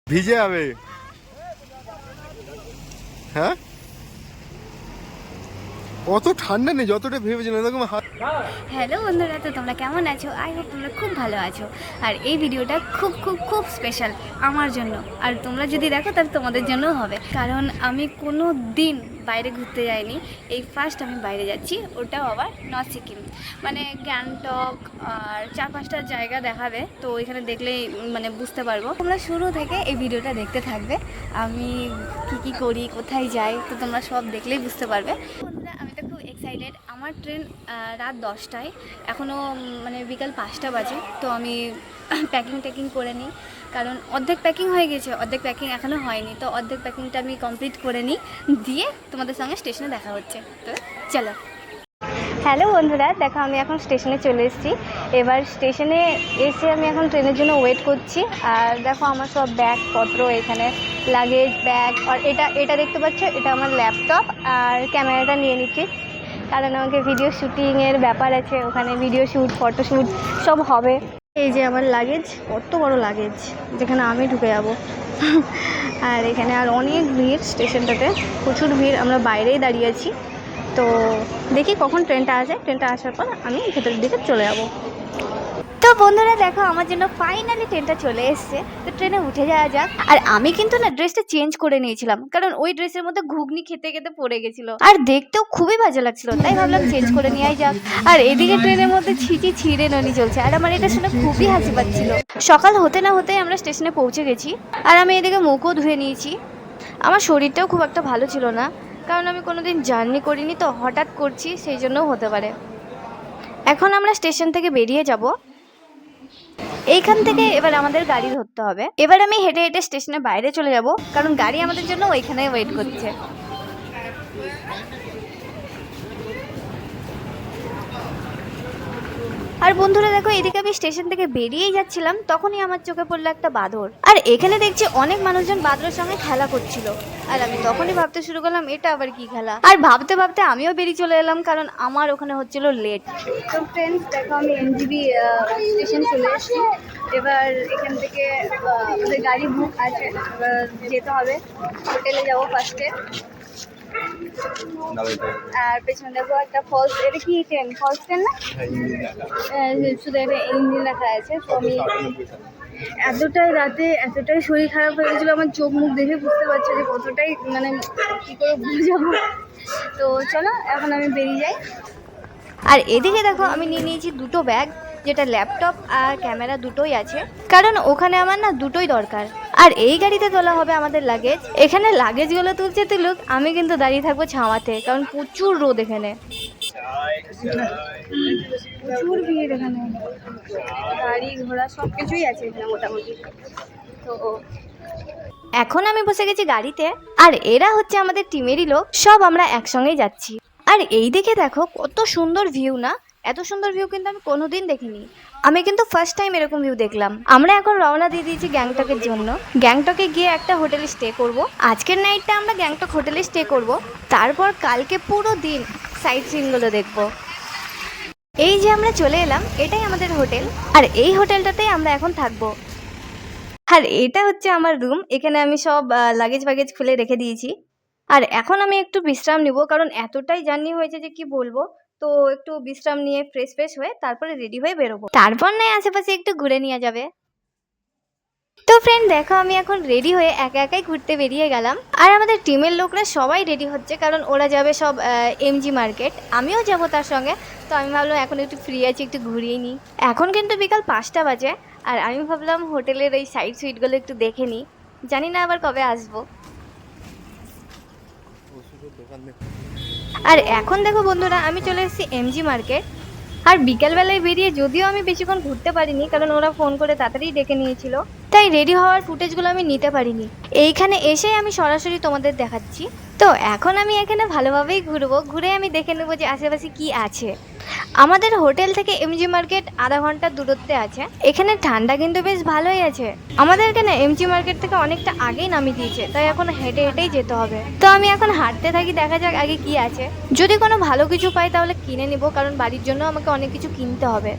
ভিজে যাবে। হ্যাঁ, অত ঠান্ডা নেই যতটা ভেবেছিলাম। এরকম হ্যালো বন্ধুরা, তো তোমরা কেমন আছো? আই হোপ তোমরা খুব ভালো আছো। আর এই ভিডিওটা খুব খুব খুব স্পেশাল আমার জন্য। আর তোমরা যদি দেখো তাহলে তোমাদের জন্যও হবে, কারণ আমি কোনো দিন বাইরে ঘুরতে যাইনি। এই ফার্স্ট আমি বাইরে যাচ্ছি, ওটাও আবার নর্থ সিকিম, মানে গ্যাংটক। আর 4-5টা জায়গা দেখাবে, তো ওইখানে দেখলেই মানে বুঝতে পারবো। তোমরা শুরু থেকে এই ভিডিওটা দেখতে থাকবে, আমি কি করি, কোথায় যাই, তো তোমরা সব দেখলেই বুঝতে পারবে। বন্ধুরা, আমি তো খুব এক্সাইটেড। আমার ট্রেন রাত 10টায়, এখনও মানে বিকাল 5টা বাজে। তো আমি প্যাকিং করে নিই, কারণ অর্ধেক প্যাকিং হয়ে গেছে, অর্ধেক প্যাকিং এখনও হয়নি। তো অর্ধেক প্যাকিংটা আমি কমপ্লিট করে নিই, দিয়ে তোমাদের সঙ্গে স্টেশনে দেখা হচ্ছে। তো চলো। হ্যালো বন্ধুরা, দেখো আমি এখন স্টেশনে চলে এসেছি। এবার স্টেশনে এসে আমি এখন ট্রেনের জন্য ওয়েট করছি। আর দেখো আমার সব ব্যাগপত্র এখানে, লাগেজ, ব্যাগ। আর এটা দেখতে পাচ্ছ, এটা আমার ল্যাপটপ। আর ক্যামেরাটা নিয়ে নিচ্ছি, কারণ আমাকে ভিডিও শ্যুটিংয়ের ব্যাপার আছে, ওখানে ভিডিও শ্যুট, ফটোশ্যুট সব হবে। এই যে আমার লাগেজ, কত বড় লাগেজ, যেখানে আমি ঢুকে যাব। আর এখানে আর অনেক ভিড়, স্টেশনটাতে প্রচুর ভিড়। আমরা বাইরেই দাঁড়িয়ে আছি। তো দেখি কখন ট্রেনটা আসে, ট্রেনটা আসার পর আমি ভেতরের দিকে চলে যাব। তো বন্ধুরা দেখো, আমার জন্য ফাইনালি ট্রেনটা চলে এসছে। তো ট্রেনে উঠে যাওয়া যাক। আর আমি কিন্তু না ড্রেসটা চেঞ্জ করে নিয়েছিলাম, কারণ ওই ড্রেসের মধ্যে ঘুগনি খেতে খেতে পড়ে গেছিল, আর দেখতেও খুবই বাজে লাগছিল, তাই ভাবলাম চেঞ্জ করে নেওয়াই যাক। আর এদিকে ট্রেনের মধ্যে ছিঁড়ে ননি চলছে, আর আমার এটা শুনে খুবই হাসি পাচ্ছিল। সকাল হতে না হতে আমরা স্টেশনে পৌঁছে গেছি। আর আমি এদিকে মুখও ধুয়ে নিয়েছি। আমার শরীরটাও খুব একটা ভালো ছিল না, কারণ আমি কোনোদিন জার্নি করিনি, তো হঠাৎ করছি, সেই জন্যও হতে পারে। এখন আমরা স্টেশন থেকে বেরিয়ে যাব। এইখান থেকে এবার আমাদের গাড়ি ধরতে হবে। এবার আমি হেঁটে হেঁটে স্টেশনের বাইরে চলে যাব, কারণ গাড়ি আমাদের জন্য ওইখানে ওয়েট করছে। আর বন্ধুরা দেখো, এদিকে আমি স্টেশন থেকে বেরিয়েই যাচ্ছিলাম, তখনই আমার চোখে পড়লো একটা বাঁদর। আর এখানে দেখছি অনেক মানুষজন বাঁদরের সঙ্গে খেলা করছিল। আর আমি তখনই ভাবতে শুরু করলাম, এটা আবার কি খেলা। আর ভাবতে ভাবতে আমিও বেরিয়ে চলে এলাম, কারণ আমার ওখানে হচ্ছিল লেট। তো ফ্রেন্ডস দেখো, আমি এনজিবি স্টেশন চলে এসেছি। এবার এখান থেকে আমাদের গাড়ি বুক আছে, যেতে হবে। হোটেলে যাবো ফার্স্টে। আর পেছনে দেখো একটা ফলস, এটা কি ট্রেন? ফলস ট্রেন না? শুধু একটা ইঞ্জিন লেখা আছে। তো আমি এতটাই রাতে এতটাই শরীর খারাপ হয়ে গেছিলো, আমার চোখ মুখ দেখে বুঝতে পারছি যে কতটাই মানে কী করে বুঝাবো। তো চলো এখন আমি বেরিয়ে যাই। আর এদিকে দেখো, আমি নিয়ে নিয়েছি দুটো ব্যাগ, যেটা ল্যাপটপ আর ক্যামেরা দুটোই আছে, কারণ ওখানে আমার না দুটোই দরকার। আর এই গাড়িতে তোলা হবে আমাদের লাগেজ। এখানে লাগেজগুলো তুলুক, আমি কিন্তু দাঁড়িয়ে থাকবো ছাওয়াতে, কারণ প্রচুর রোদ এখানে, প্রচুর ভিড় এখানে, গাড়ি ঘোড়া সব কিছুই আছে এখানে মোটামুটি। তো এখন আমি বসে গেছি গাড়িতে, আর এরা হচ্ছে আমাদের টিমেরই লোক, সব আমরা একসঙ্গেই যাচ্ছি। আর এই দিকে দেখো কত সুন্দর ভিউ না, এত সুন্দর ভিউ কিন্তু আমি কোনোদিন দেখিনি। আমি কিন্তু ফার্স্ট টাইম এরকম ভিউ দেখলাম। আমরা এখন রওনা দিয়ে দিয়েছি গ্যাংটকের জন্য। গ্যাংটকে গিয়ে একটা হোটেলে স্টে করব। আজকের নাইটটা আমরা গ্যাংটক হোটেলে স্টে করব, তারপর কালকে পুরো দিন সাইট সিনগুলো দেখব। এই যে আমরা চলে এলাম, এটাই আমাদের হোটেল। আর এই হোটেলটাতেই আমরা এখন থাকবো। আর এটা হচ্ছে আমার রুম, এখানে আমি সব লাগেজ বাগেজ খুলে রেখে দিয়েছি। আর এখন আমি একটু বিশ্রাম নিব, কারণ এতটাই জার্নি হয়েছে যে কি বলবো। তো একটু বিশ্রাম নিয়ে ফ্রেশ হয়ে তারপরে রেডি হয়ে বেরোবো, তারপর নয় আশেপাশে একটু ঘুরে নিয়ে যাবে। তো ফ্রেন্ড দেখো, আমি এখন রেডি হয়ে একা একাই ঘুরতে বেরিয়ে গেলাম। আর আমাদের টিমের লোকরা সবাই রেডি হচ্ছে, কারণ ওরা যাবে সব এমজি মার্কেট, আমিও যাব তার সঙ্গে। তো আমি ভাবলাম এখন একটু ফ্রি আছি, একটু ঘুরিয়ে নিই। এখন কিন্তু বিকাল 5টা বাজে, আর আমি ভাবলাম হোটেলের এই সাইড সুইটগুলো একটু দেখে নিই, জানি না আবার কবে আসবো। আর এখন দেখো বন্ধুরা, আমি চলে এসেছি এমজি মার্কেট। আর বিকেলবেলায় বেরিয়ে যদিও আমি বেশিক্ষণ ঘুরতে পারিনি, কারণ ওরা ফোন করে তাড়াতাড়ি ডেকে নিয়েছিল, তাই রেডি হওয়ার ফুটেজগুলো আমি নিতে পারিনি। এইখানে এসেই আমি সরাসরি তোমাদের দেখাচ্ছি। তো এখন আমি এখানে ভালোভাবেই ঘুরবো, ঘুরে আমি দেখে নেবো যে আশেপাশে কি আছে। আমাদের হোটেল থেকে এমজি মার্কেট আধা ঘন্টার দূরত্বে আছে। এখানে ঠান্ডা কিন্তু বেশ ভালোই আছে। আমাদের এখানে এমজি মার্কেট থেকে অনেকটা আগেই নামিয়ে দিয়েছে, তাই এখন হেঁটে হেঁটেই যেতে হবে। তো আমি এখন হাঁটতে থাকি, দেখা যাক আগে কি আছে। যদি কোনো ভালো কিছু পাই তাহলে কিনে নিব, কারণ বাড়ির জন্য আমাকে অনেক কিছু কিনতে হবে।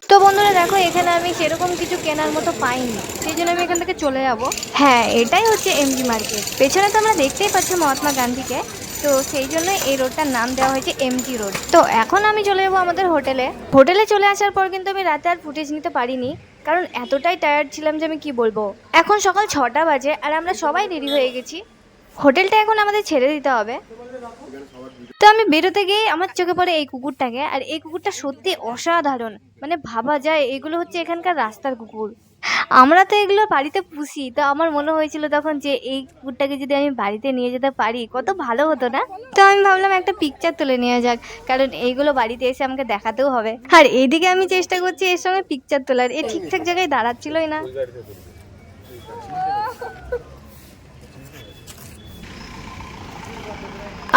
তো তো বন্ধুরা দেখো, এখানে আমি সেরকম কিছু কেনার মতো পাইনি, সেই জন্য আমি এখান থেকে চলে যাব। হ্যাঁ, এটাই হচ্ছে এমজি মার্কেট। পেছনে তো আমরা দেখতেই পাচ্ছি মহাত্মা গান্ধীকে, তো সেই জন্য এই রোডটার নাম দেওয়া হয়েছে এমজি রোড। তো এখন আমি চলে যাবো আমাদের হোটেলে চলে আসার পর কিন্তু আমি রাতে আর ফুটেজ নিতে পারিনি, কারণ এতটাই টায়ার্ড ছিলাম যে আমি কি বলবো। এখন সকাল 6টা বাজে আর আমরা সবাই রেডি হয়ে গেছি। হোটেলটা এখন আমাদের ছেড়ে দিতে হবে। তো আমি বেরোতে গিয়ে আমার চোখে পড়ে এই কুকুরটাকে, আর এই কুকুরটা সত্যি অসাধারণ। মানে ভাবা যায় এগুলো হচ্ছে এখানকার রাস্তার কুকুর। আমরা তো এগুলো বাড়িতে পুষি, তো আমার মনে হয়েছিল তখন যে এই কুকুরটাকে যদি আমি বাড়িতে নিয়ে যেতে পারি কত ভালো হতো না। তো আমি ভাবলাম একটা পিকচার তুলে নেওয়া যাক, কারণ এইগুলো বাড়িতে এসে আমাকে দেখাতেও হবে। আর এইদিকে আমি চেষ্টা করছি এর সঙ্গে পিকচার তোলার, এ ঠিকঠাক জায়গায় দাঁড়াচ্ছিলই না।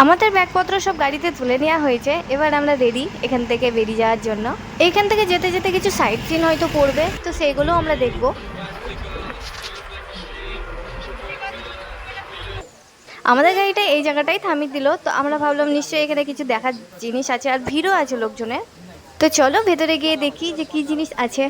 আমাদের ব্যাগপত্র সব গাড়িতে তুলে নেওয়া হয়েছে, এবার আমরা রেডি এখান থেকে বেরিয়ে যাওয়ার জন্য। এইখান থেকে যেতে যেতে কিছু সাইট সিন হয়তো পড়বে, তো সেগুলো আমরা দেখব। আমাদের গাড়িটা এই জায়গাটাই থামিয়ে দিল, তো আমরা ভাবলাম নিশ্চয়ই এখানে কিছু দেখার জিনিস আছে, আর ভিড়ও আছে লোকজনের। তো চলো ভেতরে গিয়ে দেখি যে কি জিনিস আছে।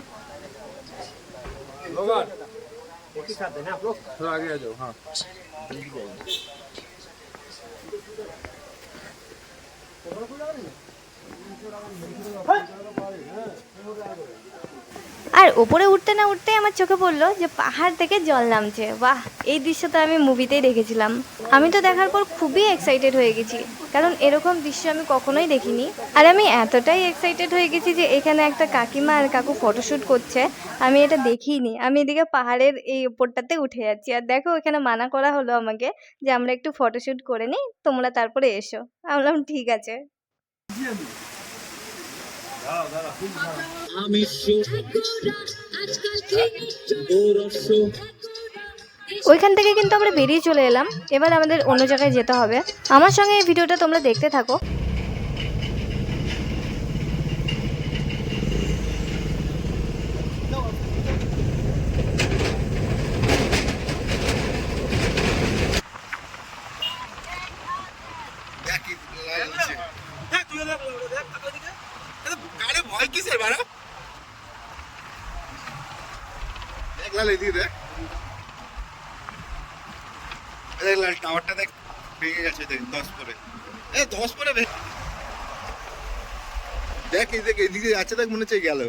আর ওপরে উঠতে না উঠতে আমার চোখে পড়লো যে পাহাড় থেকে জল নামছে। বাহ, এই দৃশ্যটা আমি মুভিতেই দেখেছিলাম। আমি তো দেখার পর খুবই এক্সাইটেড হয়ে গেছি, কারণ এরকম দৃশ্য আমি কখনোই দেখিনি। আর আমি এতটাই এক্সাইটেড হয়ে গেছি যে এখানে একটা কাকিমা আর কাকু ফটোশ্যুট করছে, আমি এটা দেখিনি। আমি এদিকে পাহাড়ের এই উপরটাতে উঠে যাচ্ছি, আর দেখো এখানে মানা করা হলো আমাকে যে আমরা একটু ফটোশ্যুট করে নিই, তোমরা তারপরে এসো। আমি বললাম ঠিক আছে। ওইখান থেকে কিন্তু আমরা বেরিয়ে চলে এলাম, এবার আমাদের অন্য জায়গায় যেতে হবে। আমার সঙ্গে এই ভিডিওটা তোমরা দেখতে থাকো। ভয় কিসের বাড়া? দেখলাম এদিকে দেখ, দেখলাম টাওয়ারটা দেখ ভেঙে গেছে, দেখ 10 পরে, 10 পরে দেখ, এই দেখ এদিকে আছে, দেখ মনে হচ্ছে গেল।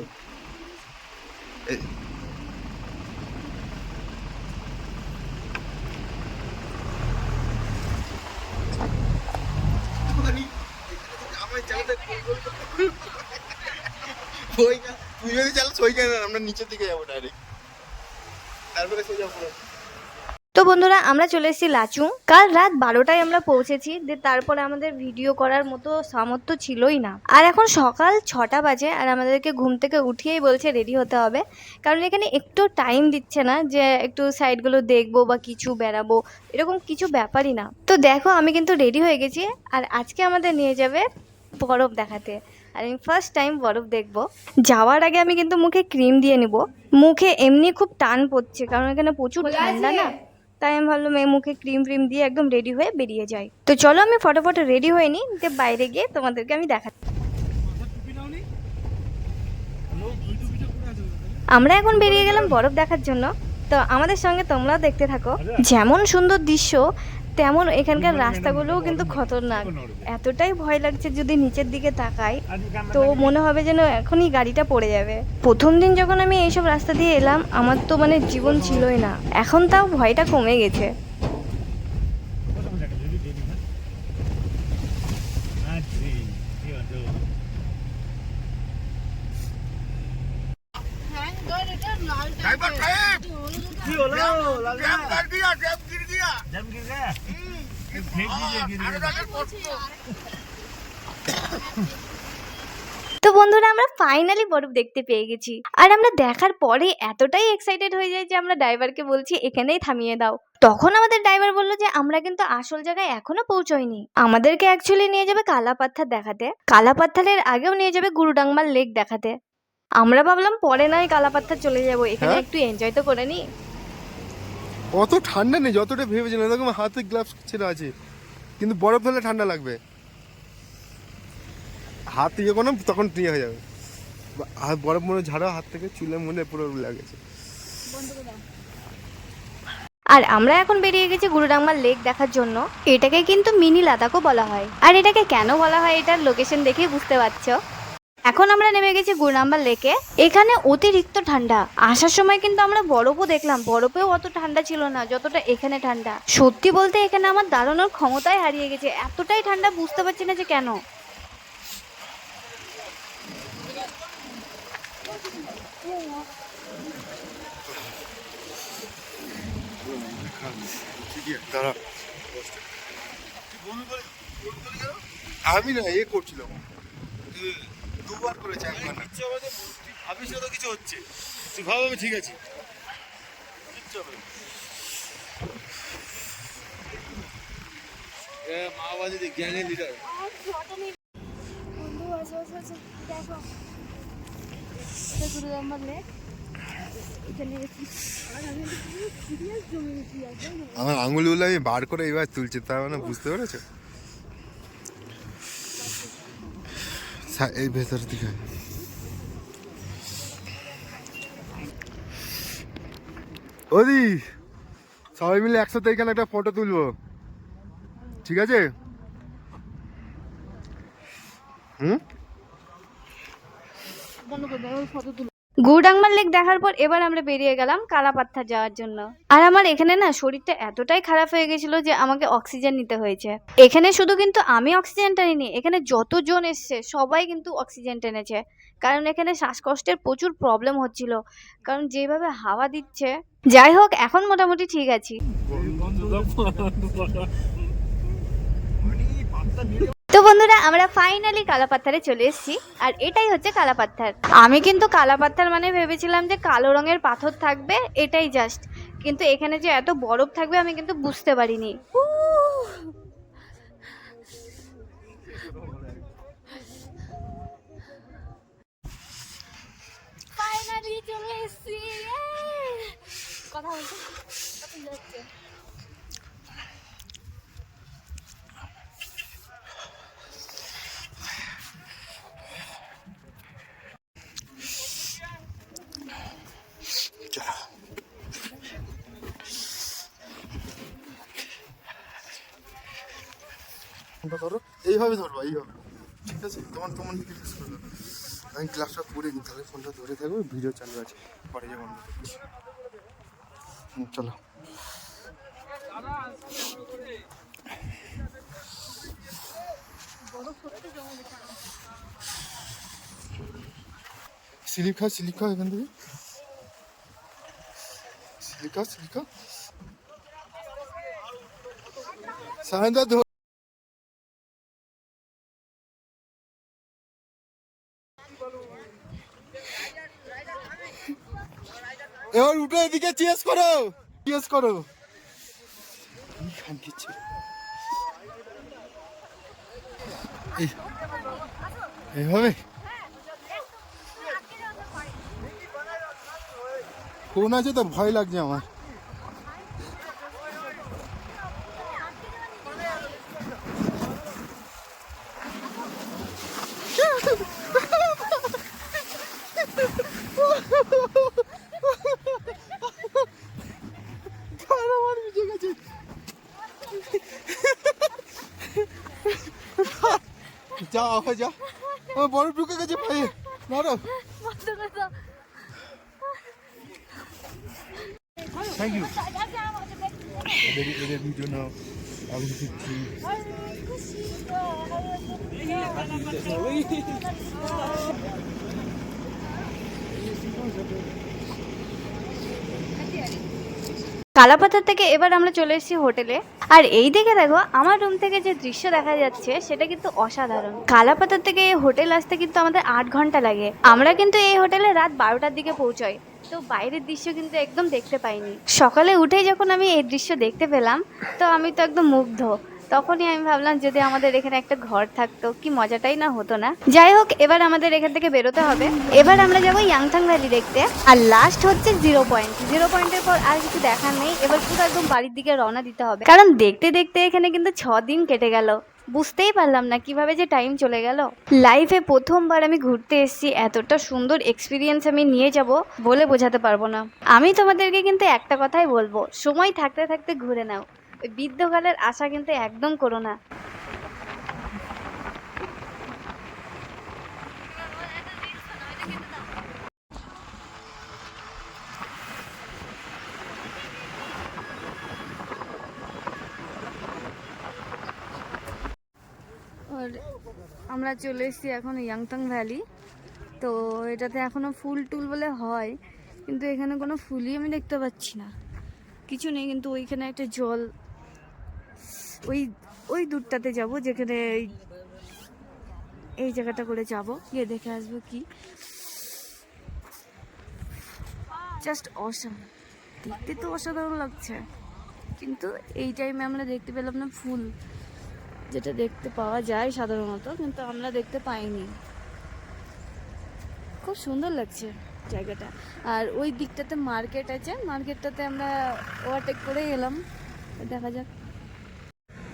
তুই যদি চালাস ওই কেন, আমরা নিচের দিকে যাবো ডাইরেক্ট, তারপরে সোজা উপরে। তো বন্ধুরা, আমরা চলে এসেছি লাচুং। কাল রাত 12টায় আমরা পৌঁছেছি, তারপরে আমাদের ভিডিও করার মতো সামর্থ্য ছিলই না। আর এখন সকাল 6টা বাজে, আর আমাদেরকে ঘুম থেকে উঠিয়েই বলছে রেডি হতে হবে, কারণ এখানে একটু টাইম দিচ্ছে না যে একটু সাইডগুলো দেখবো বা কিছু বেড়াবো, এরকম কিছু ব্যাপারই না। তো দেখো আমি কিন্তু রেডি হয়ে গেছি, আর আজকে আমাদের নিয়ে যাবে বরফ দেখাতে। আর আমি ফার্স্ট টাইম বরফ দেখবো। যাওয়ার আগে আমি কিন্তু মুখে ক্রিম দিয়ে নেব, মুখে এমনি খুব টান পড়ছে কারণ এখানে প্রচুর ঠান্ডা না, তাই আমি ভাবলাম এই মুখে ক্রিম দিয়ে একদম রেডি হয়ে বেরিয়ে যাই। তো চলো আমি ফটোফট রেডি হয়ে নিই, যে বাইরে গিয়ে তোমাদেরকে আমি দেখাচ্ছি। আমরা এখন বেরিয়ে গেলাম বরফ দেখার জন্য, তো আমাদের সঙ্গে তোমরাও দেখতে থাকো। যেমন সুন্দর দৃশ্য, তেমন এখানকার রাস্তাগুলোও কিন্তু খতরনাক। এতটাই ভয় লাগছে যদি নিচের দিকে তাকাই, তো মনে হবে যেন এখনই গাড়িটা পড়ে যাবে। প্রথম দিন যখন আমি এইসব রাস্তা দিয়ে এলাম, আমার তো মানে জীবন ছিলই না, এখন তাও ভয়টা কমে গেছে। তো বন্ধুরা, আমরা ফাইনালি বরফ দেখতে পেয়ে গেছি, আর আমরা দেখার পরে এতটাই এক্সাইটেড হয়ে যাই যে আমরা ড্রাইভারকে বলছি এখানেই থামিয়ে দাও। তখন আমাদের ড্রাইভার বললো যে আমরা কিন্তু আসল জায়গায় এখনো পৌঁছইনি, আমাদেরকে অ্যাকচুয়ালি নিয়ে যাবে কালাপাত্থার দেখাতে, কালাপাত্থারের আগেও নিয়ে যাবে গুরুডাংমার লেক দেখাতে। আমরা ভাবলাম পরে নয় কালাপাত্থার চলে যাবো, এখানে একটু এনজয় তো করে নি। অত ঠান্ডা নেই যতটা ভেবেছিলাম, এরকম হাতে গ্লাভস ছেড়ে আছে, কিন্তু বরফ হলে ঠান্ডা লাগবে, হাত ইয়ে কোনো তখন ইয়ে হয়ে যাবে। আর বরফ মনে ঝাড়া হাত থেকে চুলে মনে পুরো লাগেছে। আর আমরা এখন বেরিয়ে গেছি গুরুডাংমার লেক দেখার জন্য। এটাকে কিন্তু মিনি লাদাখও বলা হয়। আর এটাকে কেন বলা হয় এটার লোকেশন দেখেই বুঝতে পারছো। এখন আমরা নেমে গেছি গুরুডাংমার লেকে। এখানে অতিরিক্ত ঠান্ডা। আসার সময় কিন্তু আমরা বরফও দেখলাম, বরফেও অত ঠান্ডা ছিল না যতটা এখানে ঠান্ডা। সত্যি বলতে এখানে আমার দাঁড়ানোর ক্ষমতাই হারিয়ে গেছে, এতটাই ঠান্ডা বুঝতে পারছি না যে কেন। আমি না এ করছিলাম, দুবার করেছে একবার না। ভাবিস তো কিছু হচ্ছে, তুই ভাব আমি ঠিক আছি। মাওবাদী গ্যাংয়ের লিডার। আমার আঙুলগুলো আমি বার করে এবার তুলছি, তার মানে বুঝতে পেরেছো? এই ভেতর দিকে ওদি সবাই মিলে একসাথে এখানে একটা ফটো তুলবো, ঠিক আছে? গুরুডাংমার লেক দেখার পর এবার আমরা বেরিয়ে গেলাম কালাপাত্থার যাওয়ার জন্য। আর আমার এখানে না শরীরটা এতটাই খারাপ হয়ে গেছিল যে আমাকে অক্সিজেন নিতে হয়েছে। এখানে শুধু কিন্তু আমি অক্সিজেনটা নিইনি, এখানে যতজন এসছে সবাই কিন্তু অক্সিজেন টেনেছে। কারণ এখানে শ্বাসকষ্টের প্রচুর প্রবলেম হচ্ছিল, কারণ যেভাবে হাওয়া দিচ্ছে। যাই হোক, এখন মোটামুটি ঠিক আছি। তো বন্ধুরা, আমরা ফাইনালি কালাপাত্থারে চলে এসেছি। আর এটাই হচ্ছে কালাপাত্থার। আমি কিন্তু কালাপাত্থার মানে ভেবেছিলাম যে কালো রঙের পাথর থাকবে, এটাই জাস্ট। কিন্তু এখানে যে এত বরফ থাকবে আমি কিন্তু বুঝতে পারিনি। ফাইনালি চলে এসেছি। কথা বলতে ধরো, এইভাবে ধরবা, এইভাবে, ঠিক আছে? তোমার তোমার দিকে ফেস করবে। আমি গ্লাসটা পরে নিই, তাহলে ফোনটা ধরে থাকবে, ভিডিও চালু আছে, পরে যে বন্ধ করছি। চলো। স্লিপ খাও এখান থেকে, স্লিপ খাও। সায়নদা এবার উঠে এদিকে চেস করো। এইভাবে ফোন আছে তো, ভয় লাগছে আমার। যা বরফ ঢুকে গেছে পায়ে, ধরো। Thank you. এদের ভিডিও নাও, আমি শিখছি। কালাপাথর থেকে এবার আমরা চলে এসেছি হোটেলে। আর এই দিকে দেখো, আমার রুম থেকে যে দৃশ্য দেখা যাচ্ছে সেটা কিন্তু অসাধারণ। কালাপাথর থেকে এই হোটেল আসতে কিন্তু আমাদের 8 ঘন্টা লাগে। আমরা কিন্তু এই হোটেলে রাত 12টার দিকে পৌঁছাই, তো বাইরের দৃশ্য কিন্তু একদম দেখতে পাইনি। সকালে উঠেই যখন আমি এই দৃশ্য দেখতে পেলাম, তো আমি তো একদম মুগ্ধ। তখনই আমি ভাবলাম যদি আমাদের এখানে একটা ঘর থাকতো কি মজাটাই না হতো না। যাই হোক, এবার আমাদের এখান থেকে বেরোতে হবে। এবার আমরা যাবো ইয়াংথাং ভ্যালি দেখতে। আর লাস্ট হচ্ছে 0 পয়েন্টের পর আর কিছু দেখার নেই। এবার পুরো একদম বাড়ির দিকে রওনা দিতে হবে, কারণ দেখতে দেখতে এখানে কিন্তু 6 দিন কেটে গেল। বুঝতেই পারলাম না কিভাবে যে টাইম চলে গেল। লাইফে প্রথমবার আমি ঘুরতে এসেছি, এতটা সুন্দর এক্সপিরিয়েন্স আমি নিয়ে যাব বলে বোঝাতে পারবো না। আমি তোমাদেরকে কিন্তু একটা কথাই বলবো, সময় থাকতে থাকতে ঘুরে নাও, ওই বৃদ্ধকালের আশা কিন্তু একদম করো না। আর আমরা চলে এসেছি এখন ইয়াংতাং ভ্যালি। তো এটাতে এখনো ফুল টুল বলে হয়, কিন্তু এখানে কোনো ফুলই আমি দেখতে পাচ্ছি না, কিছু নেই। কিন্তু ওইখানে একটা জল, ওই ওই দূরটাতে যাব যেখানে এই জায়গাটা করে যাব, গিয়ে দেখে আসবো কি। জাস্ট অসাম, দেখতে তো অসাধারণ লাগছে, কিন্তু এই টাইমে আমরা দেখতে পেলাম না ফুল, যেটা দেখতে পাওয়া যায় সাধারণত, কিন্তু আমরা দেখতে পাইনি। খুব সুন্দর লাগছে জায়গাটা। আর ওই দিকটাতে মার্কেট আছে, মার্কেটটাতে আমরা ওভারটেক করে এলাম, দেখা যাক।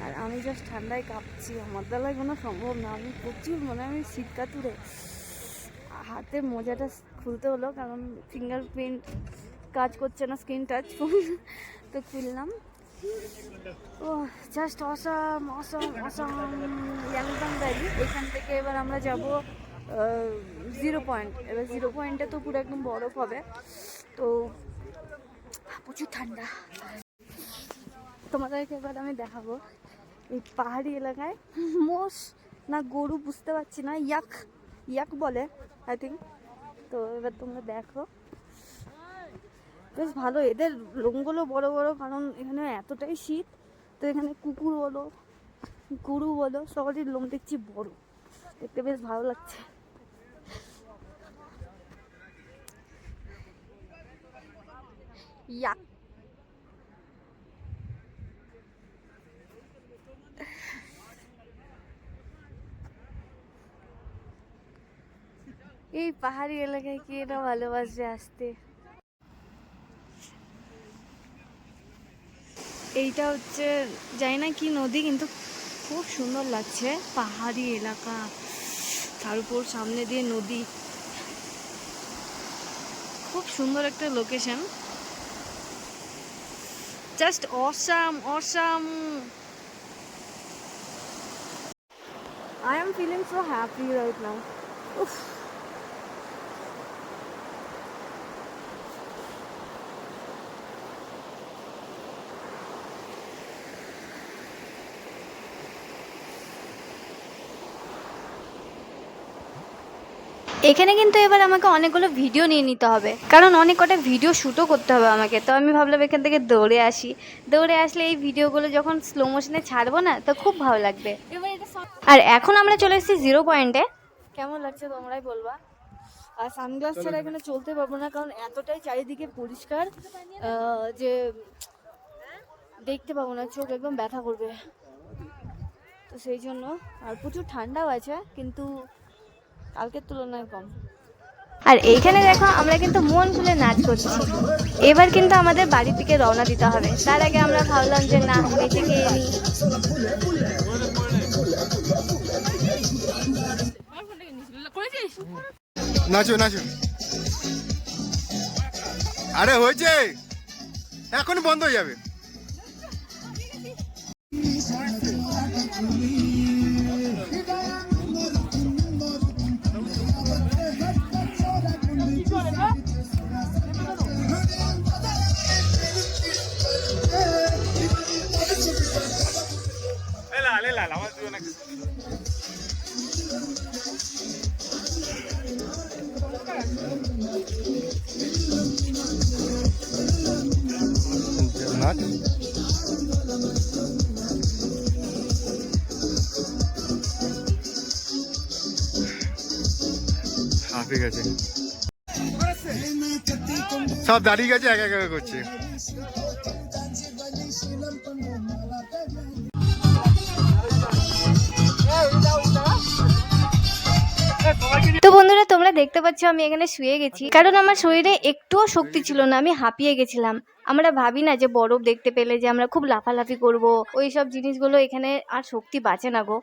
আর আমি জাস্ট ঠান্ডায় কাঁপছি, আমার দ্বারাই কোনো সম্ভব না, আমি প্রচুর আমি শীতকাতুরে। হাতে মোজাটা খুলতে হলো কারণ ফিঙ্গারপ্রিন্ট কাজ করছে না, স্ক্রিন টাচ ফোন, তো খুললাম। ও just awesome awesome awesome Yumthang valley. এখান থেকে এবার আমরা যাব 0 পয়েন্ট। এবার 0 পয়েন্টে তো পুরো একদম বরফ হবে, তো প্রচুর ঠান্ডা। তোমাদেরকে এবার আমি দেখাবো এই পাহাড়ি এলাকায় মোষ না গরু বুঝতে পারছি না, ইয়াক ইয়াক বলে আই থিঙ্ক। তো এবার তোমরা দেখো, বেশ ভালো, এদের লোমগুলো বড় বড়, কারণ এখানে এতটাই শীত। তো এখানে কুকুর বলো গরু বলো সবারই লোম দেখছি বড়, দেখতে বেশ ভালো লাগছে। ইয়াক এই পাহাড়ি এলাকায় কি এটা ভালোবাসবে আসতে। এইটা হচ্ছে জানি না কি নদী, কিন্তু খুব সুন্দর লাগছে, পাহাড়ি এলাকা, তার উপর সামনে দিয়ে নদী, খুব সুন্দর একটা location, just awesome awesome. I am feeling so happy right now. Oof. এখানে কিন্তু এবার আমাকে অনেকগুলো ভিডিও নিয়ে নিতে হবে, কারণ অনেক কটা ভিডিও শ্যুটও করতে হবে আমাকে। তো আমি ভাবলাম এখান থেকে দৌড়ে আসি, দৌড়ে আসলে এই ভিডিওগুলো যখন স্লো মোশনে ছাড়বো না, তো খুব ভালো লাগবে। আর এখন আমরা চলে এসেছি 0 পয়েন্টে। কেমন লাগছে তোমরাই বলবা। আর সানগ্লাস ছাড়া এখানে চলতে পারবো না, কারণ এতটাই চারিদিকে পরিষ্কার যে দেখতে পাবো না, চোখ একদম ব্যথা করবে, তো সেই জন্য। আর প্রচুর ঠান্ডাও আছে, কিন্তু কালকের তুলনায় কম। আর এইখানে দেখো আমরা কিন্তু মন খুলে নাচ করছি। এবার কিন্তু আমাদের বাড়ির দিকে রওনা দিতে হবে, তার আগে আমরা ভাবলাম যে না, বেঁচে খেয়ে নিই। নাচো নাচো, আরে হয়েছে, এখন বন্ধ হয়ে যাবে। ঠিক আছে, সব দাঁড়িয়ে গেছে, একা একা করছে। তো বন্ধুরা, তোমরা দেখতে পাচ্ছ আমি এখানে শুয়ে গেছি, কারণ আমার শরীরে একটুও শক্তি ছিল না, আমি হাঁপিয়ে গেছিলাম। আমরা ভাবি না যে বরফ দেখতে পেলে যে আমরা খুব লাফালাফি করব, ওই সব জিনিসগুলো এখানে আর শক্তি বাঁচে না গো।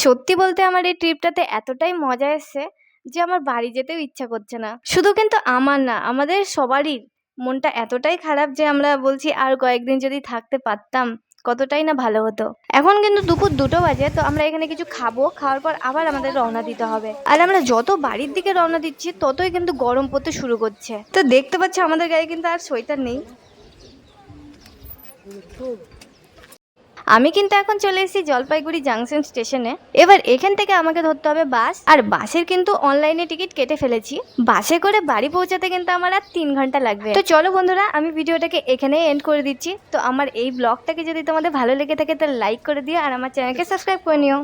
সত্যি বলতে আমার এই ট্রিপটাতে এতটাই মজা এসেছে যে আমার বাড়ি যেতেও ইচ্ছা করছে না। শুধু কিন্তু আমার না, আমাদের সবারই মনটা এতটাই খারাপ যে আমরা বলছি আর কয়েকদিন যদি থাকতে পারতাম কতটাই না ভালো হতো। এখন কিন্তু দুপুর 2টো বাজে, তো আমরা এখানে কিছু খাবো, খাওয়ার পর আবার আমাদের রওনা দিতে হবে। আর আমরা যত বাড়ির দিকে রওনা দিচ্ছি ততই কিন্তু গরম পড়তে শুরু করছে। তো দেখতে পাচ্ছ আমাদের গায়ে কিন্তু আর সোয়েটার নেই। আমি কিন্তু এখন চলে এসেছি জলপাইগুড়ি জাংশন স্টেশনে। এবার এখান থেকে আমাকে ধরতে হবে বাস, আর বাসের কিন্তু অনলাইনে টিকিট কেটে ফেলেছি। বাসে করে বাড়ি পৌঁছাতে কিন্তু আমার আর 3 ঘন্টা লাগবে। তো চলো বন্ধুরা, আমি ভিডিওটাকে এখানেই এন্ড করে দিচ্ছি। তো আমার এই ব্লগটাকে যদি তোমাদের ভালো লেগে থাকে তাহলে লাইক করে দিও আর আমার চ্যানেলকে সাবস্ক্রাইব করে নিও।